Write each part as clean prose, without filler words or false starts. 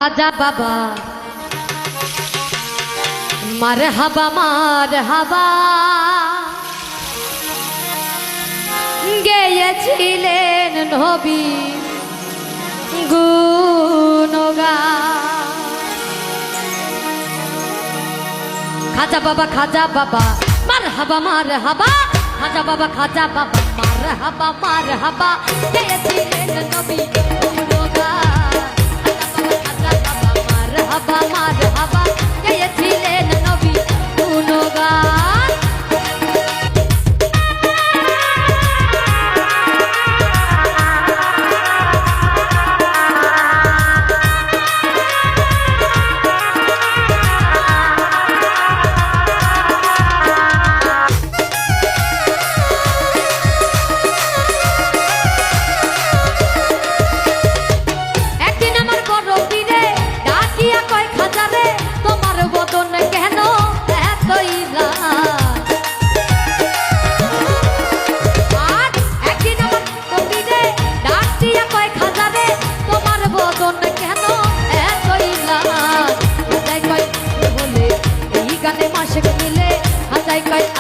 আজা বাবা মারহাবা মারহাবা গেয়েছিলেন নবী গুণগান। খাজা বাবা মারহাবা মারহাবা, খাজা বাবা মারহাবা মারহাবা গেয়েছিলেন নবী গুণগান। মারহাবা মারহাবা গেয়েছিলেন নবী গুণগান।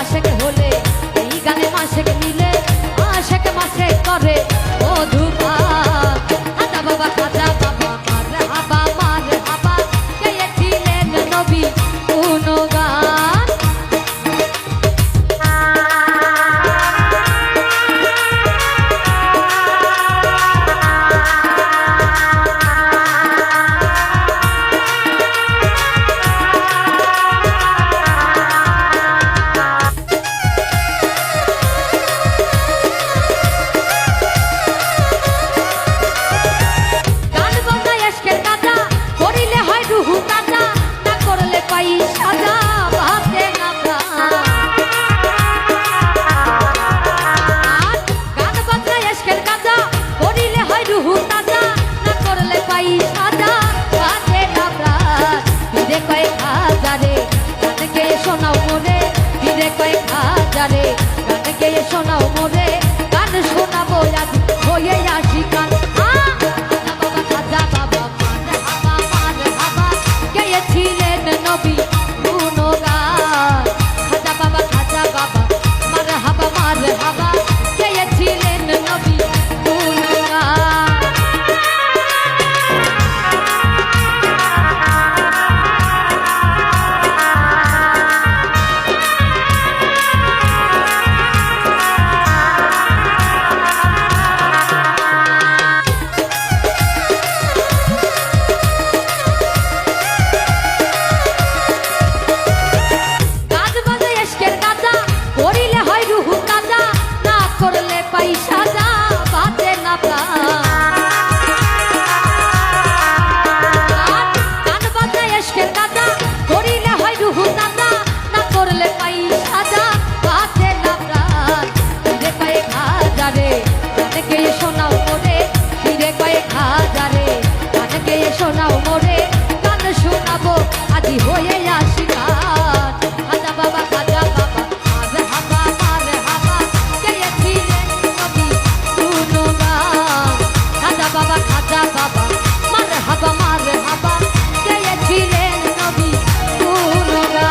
আশেক হলে এই গানে মাসেক নিলে আশেক মাসে করে মধুপাত। খাজা বাবা মারহাবা মারহাবা গেয়েছিলেন নবী গুণগান। শোনাও মোরে গান শোনাবো আজ হয়ে আসি গান। খাজা বাবা মারহাবা গেয়েছিলেন নবী গুণগান। খাজা বাবা মারহাবা মারহাবা গেয়েছিলেন নবী গুণগান। শোনাও মোরে গান শোনাবো আজি হয়ে আসি গান। খাজা বাবা মারহাবা মারহাবা গেয়েছিলেন নবী গুণগান। খাজা বাবা মারহাবা মারহাবা গেয়েছিলেন নবী গুণগান।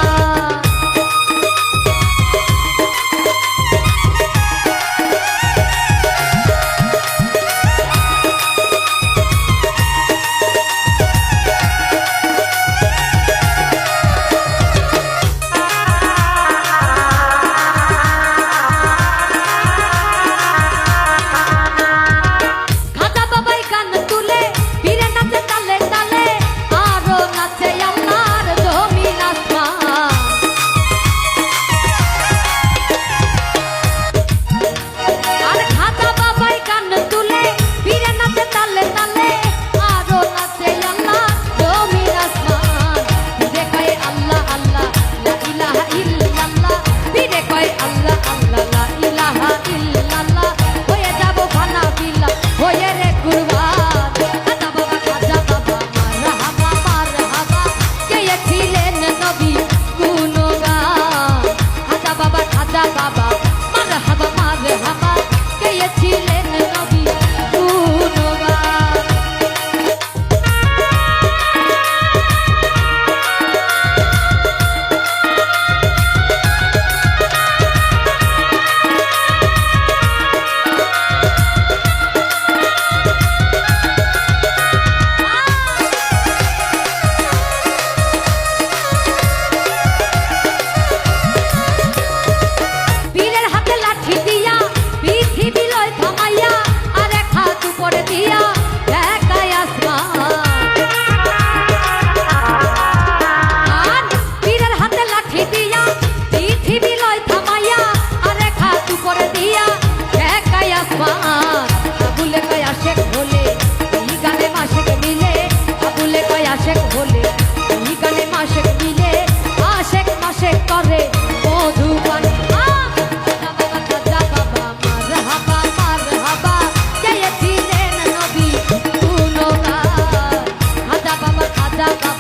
খাজা বাবা